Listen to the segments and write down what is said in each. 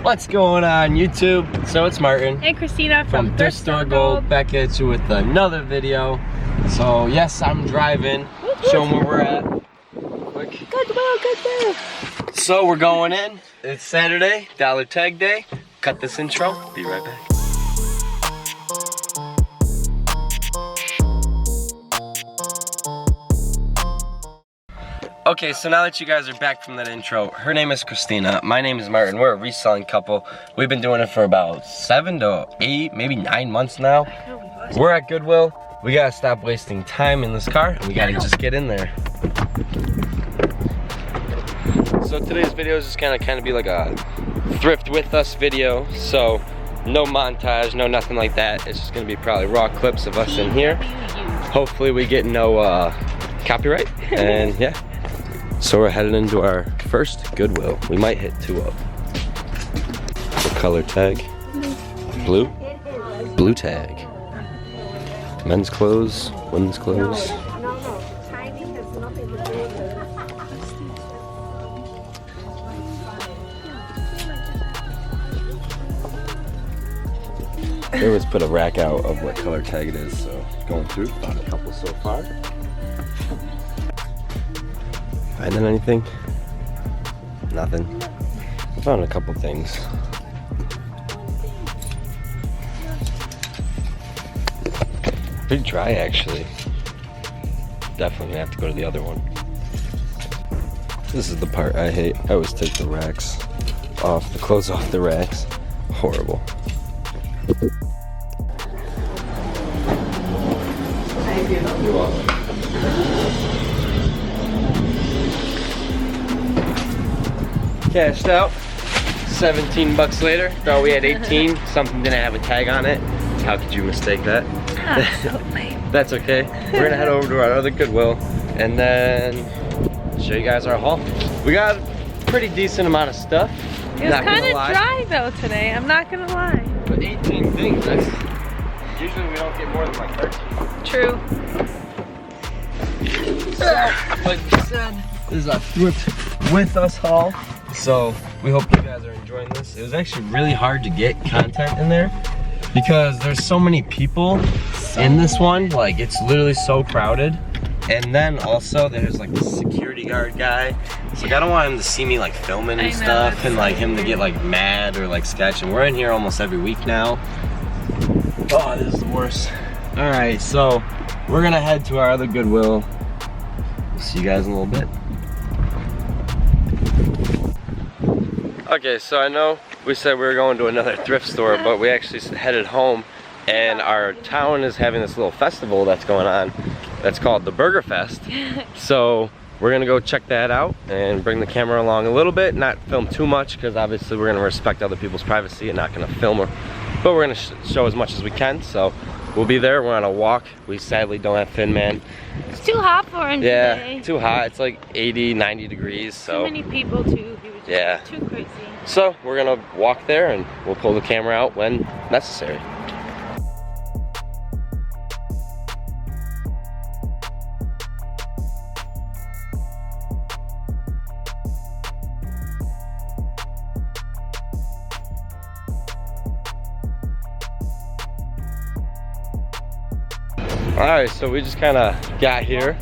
What's going on YouTube? So it's Martin and Kristina from Thrift Store Gold, back at you with another video. So yes, I'm driving, showing where we're at. Quick. Goodwill. So we're going in. It's Saturday, dollar tag day. Cut this intro. Be right back. Okay, so now that you guys are back from that intro, her name is Kristina, my name is Martin. We're a reselling couple. We've been doing it for about 7 to 8, maybe 9 months now. We're at Goodwill. We gotta stop wasting time in this car and we gotta just get in there. So today's video is just gonna kind of be like a thrift with us video. So no montage, no nothing like that. It's just gonna be probably raw clips of us in here. Hopefully we get no copyright, and yeah. So we're headed into our first Goodwill. We might hit 2 up. The color tag. Blue. Blue tag. Men's clothes, women's clothes. No. Timing has nothing to do with it. They always put a rack out of what color tag it is, so going through, found a couple so far. Finding anything? Nothing. I found a couple things. Pretty dry actually. Definitely gonna have to go to the other one. This is the part I hate. I always take the racks off, the clothes off the racks. Horrible. You're welcome. Cashed out. 17 bucks later. Thought we had 18. Something didn't have a tag on it. How could you mistake that? That's okay. We're gonna head over to our other Goodwill and then show you guys our haul. We got a pretty decent amount of stuff. It was kind of dry though today, I'm not gonna lie. But 18 things, that's usually we don't get more than like 13. True. So, like we said, this is a thrift with us haul. So we hope you guys are enjoying this. It was actually really hard to get content in there because there's so many people in this one. Like it's literally so crowded. And then also there's like the security guard guy. So like I don't want him to see me like filming and stuff and like him to get like mad or like sketch. And we're in here almost every week now. Oh, this is the worst. All right, so we're gonna head to our other Goodwill. We'll see you guys in a little bit. Okay, so I know we said we were going to another thrift store, but we actually headed home, and our town is having this little festival that's going on that's called the Burger Fest. So we're gonna go check that out and bring the camera along a little bit, not film too much because obviously we're gonna respect other people's privacy and not gonna film her, but we're gonna show as much as we can. So we'll be there. We're on a walk. We sadly don't have Finn Man. It's too hot for him today. Yeah, too hot. It's like 80, 90 degrees. So too many people too. He was just too crazy. So we're gonna walk there and we'll pull the camera out when necessary. Alright, so we just kind of got here.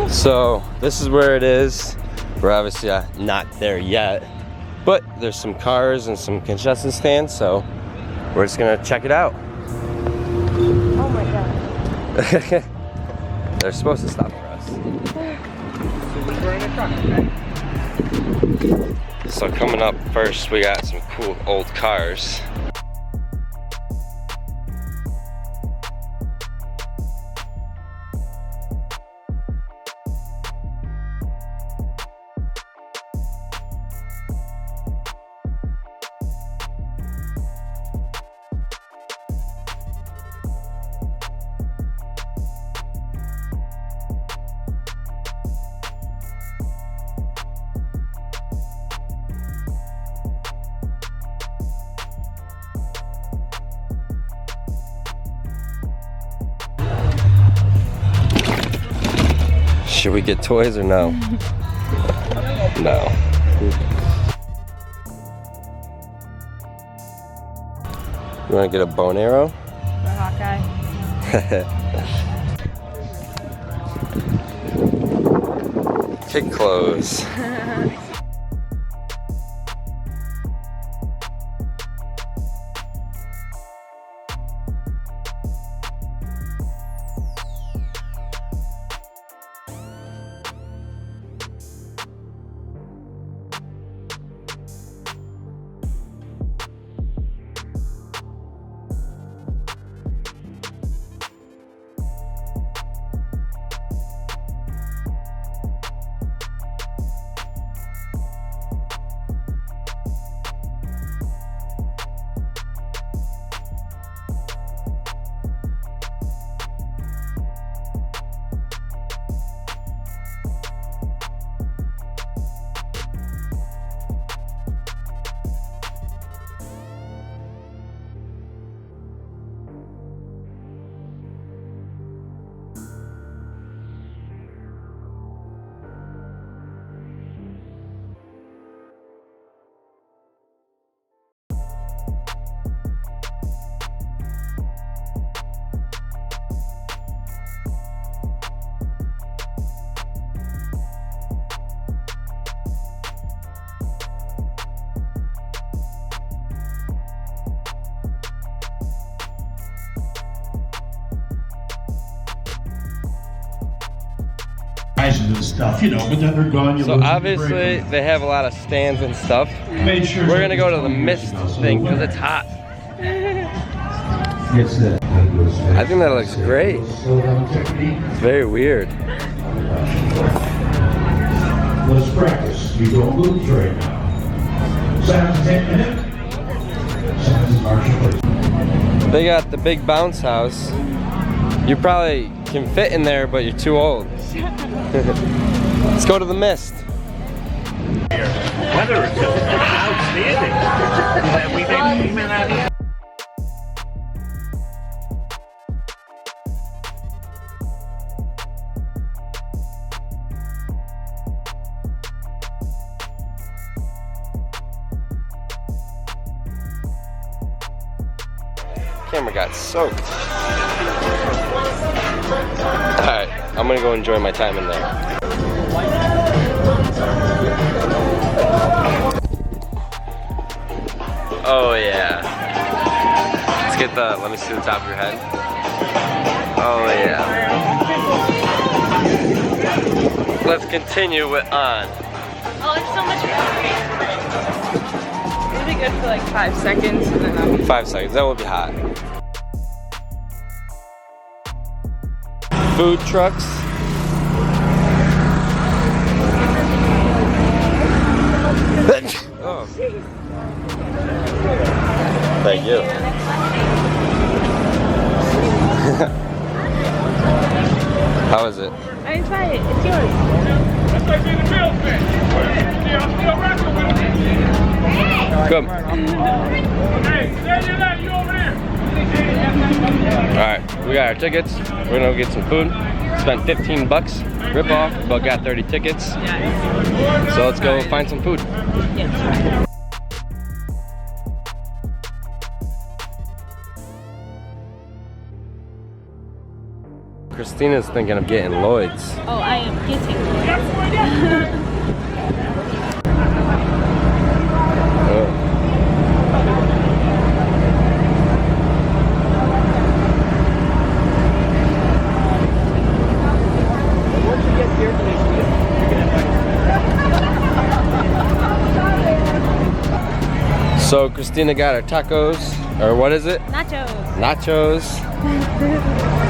So this is where it is. We're obviously not there yet, but there's some cars and some concession stands, so we're just gonna check it out. Oh my god. They're supposed to stop for us. So coming up first, we got some cool old cars. Should we get toys or no? No. You want to get a bow and arrow? The Hawkeye. Kid clothes. And stuff, you know, but then they're gone. So obviously they have a lot of stands and stuff. Made sure we're gonna go to the mist thing because it's hot. I think that looks great. It's very weird. Let's practice. You don't lose right now. Sounds 10 minutes. Sounds Marshall. They got the big bounce house. You probably can fit in there, but you're too old. Let's go to the mist. Weather is just outstanding. We came in out here. Camera got soaked. Alright, I'm gonna go enjoy my time in there. Oh yeah. Let's get the, let me see the top of your head. Oh yeah. Let's continue with on. Oh, it's so much fun. It'll be good for like 5 seconds and then I'll be 5 seconds, that will be hot. Food trucks. Oh. Thank you. How is it? I didn't try it. It's yours. Come. Alright, we got our tickets. We're gonna go get some food. Spent 15 bucks. Rip off, but got 30 tickets. So let's go find some food. Kristina's thinking of getting Lloyd's. Oh, I am getting it. So Kristina got her tacos, or what is it? Nachos. Nachos.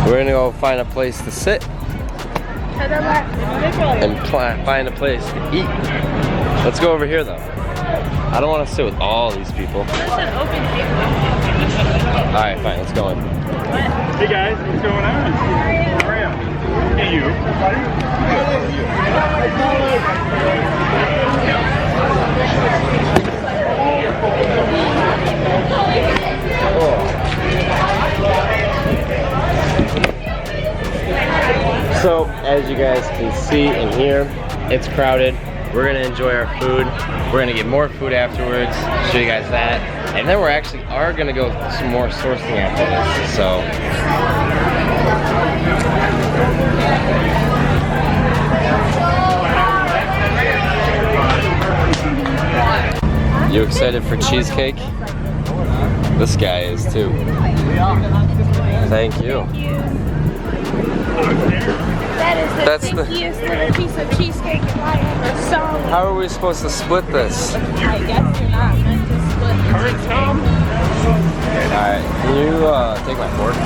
We're gonna go find a place to sit and find a place to eat. Let's go over here though. I don't want to sit with all these people. There's an open table. Alright, fine, let's go in. Hey guys, what's going on? How are you? Hey you. So, as you guys can see and hear, it's crowded. We're gonna enjoy our food. We're gonna get more food afterwards. Show you guys that. And then we're actually gonna go some more sourcing after this, so. You excited for cheesecake? This guy is too. Thank you. That is the That's the- stinkiest little piece of cheesecake I ever saw. How are we supposed to split this? I guess you're not meant to split the cheesecake. Alright, can you take my fork?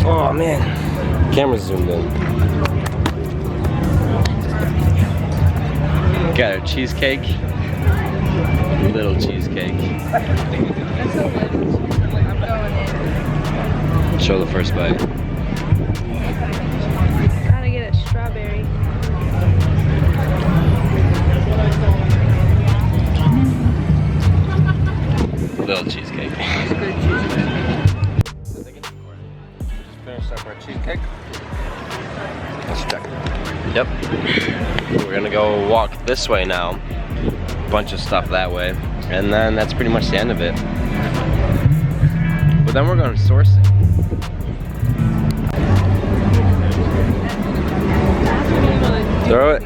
Oh man, camera's zoomed in. Got our cheesecake. Little cheesecake. Show the first bite. Gotta get a strawberry. Little cheesecake. Just finished up our cheesecake. Let's check. Yep. We're gonna go walk this way now. Bunch of stuff that way. And then that's pretty much the end of it. But then we're going sourcing. Throw it.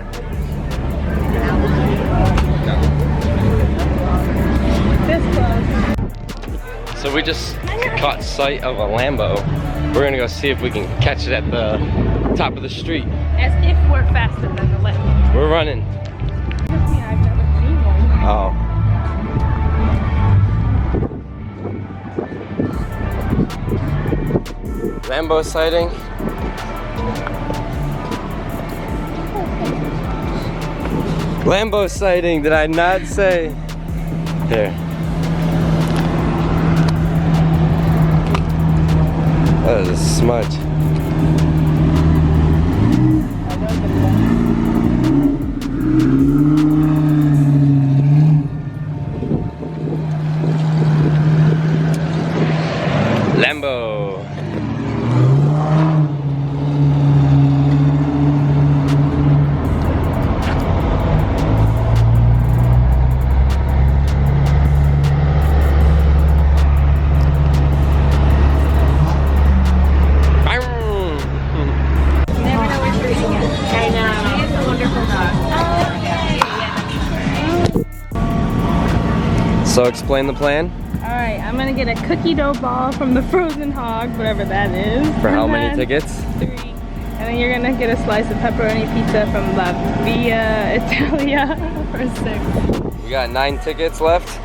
So we just caught sight of a Lambo. We're gonna go see if we can catch it at the top of the street. As if we're faster than the left. We're running. Yeah, I've never seen one. Oh. Lambo sighting. Lambo sighting, did I not say? Here. That is a smudge. Lambo. So explain the plan. Alright, I'm gonna get a cookie dough ball from the frozen hog, whatever that is. For how And many then tickets? 3. And then you're gonna get a slice of pepperoni pizza from La Via Italia for 6. We got 9 tickets left.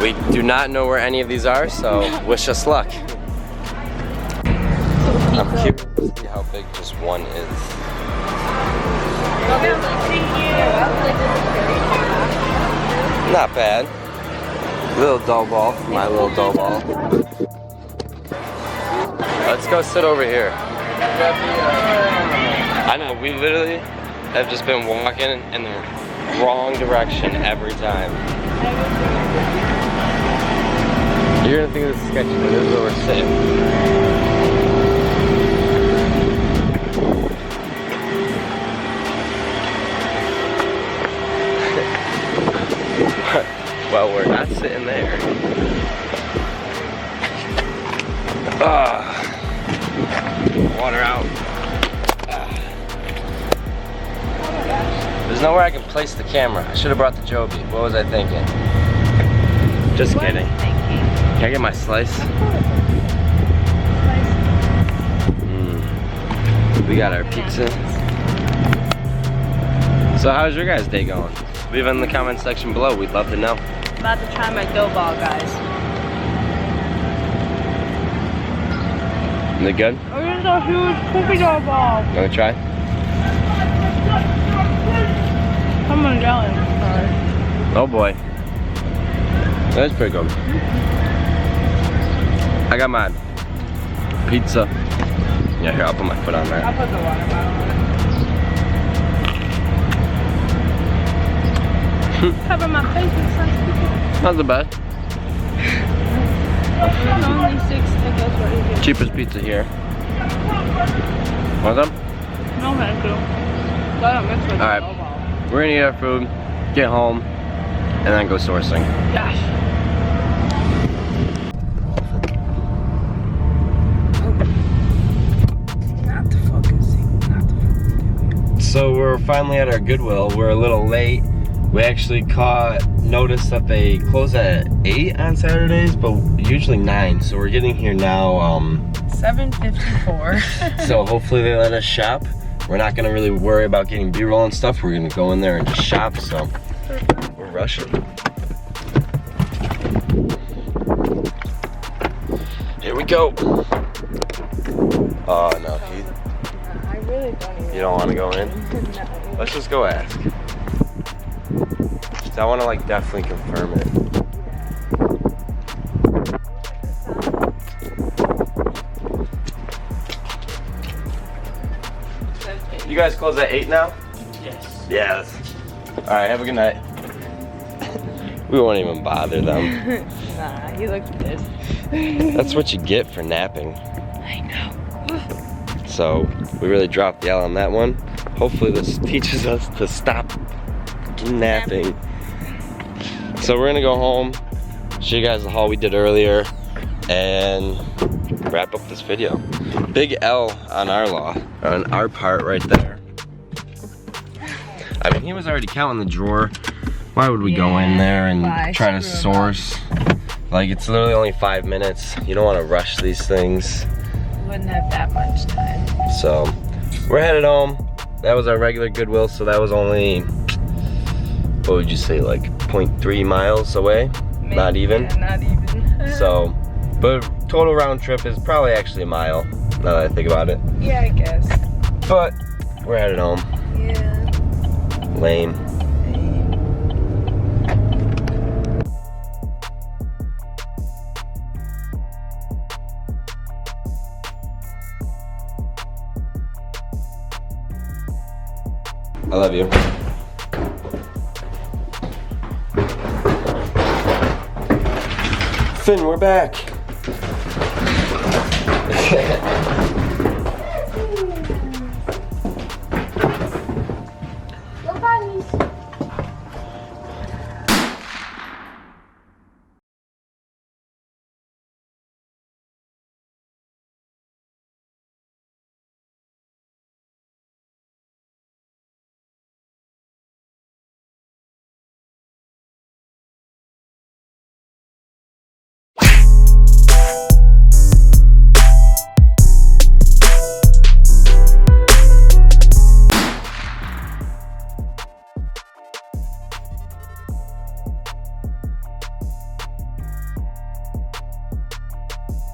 We do not know where any of these are, so wish us luck. I'm curious to see how big just one is. Not bad. Little dough ball, my little dough ball. Let's go sit over here. I know, we literally have just been walking in the wrong direction every time. You're gonna think this is sketchy, but this is where we're sitting. Well, we're not sitting there. Water out. There's nowhere I can place the camera. I should have brought the Joby. What was I thinking? Just kidding. Can I get my slice? We got our pizza. So how's your guys' day going? Leave it in the comment section below. We'd love to know. I'm about to try my dough ball, guys. Is it good? Oh, this is a huge cookie dough ball. You wanna try? Someone's yelling. Sorry. Oh boy. That's pretty good. I got my pizza. Yeah, here, I'll put my foot on there. I'll put the water bottle on. Cover my face with such people. Not the best. Only 6 tickets right here. Cheapest pizza here. Want some? No, thank you. Let it mix with the Alright. dough ball. We're gonna eat our food, get home, and then go sourcing. Gosh. So we're finally at our Goodwill. We're a little late. We actually noticed that they close at 8 on Saturdays, but usually 9. So we're getting here now 7:54. So hopefully they let us shop. We're not gonna really worry about getting B-roll and stuff. We're gonna go in there and just shop, so we're rushing. Here we go. Oh no, I really don't even. you don't wanna go in? No. Let's just go ask. I wanna like definitely confirm it. You guys close at 8 now? Yes. Yes. Alright, have a good night. We won't even bother them. Nah, he looks pissed. That's what you get for napping. I know. So, we really dropped the L on that one. Hopefully this teaches us to stop napping. So we're gonna go home, show you guys the haul we did earlier, and wrap up this video. Big L on our part right there. I mean, he was already counting the drawer. Why would we go in there and try to source? Like, it's literally only 5 minutes. You don't want to rush these things. Wouldn't have that much time. So, we're headed home. That was our regular Goodwill, so that was only, what would you say, like 0.3 miles away? Maybe, Not even. Yeah, not even. So, but total round trip is probably actually a mile, now that I think about it. Yeah, I guess. But, we're headed home. Yeah. Lame. I love you. Finn, we're back.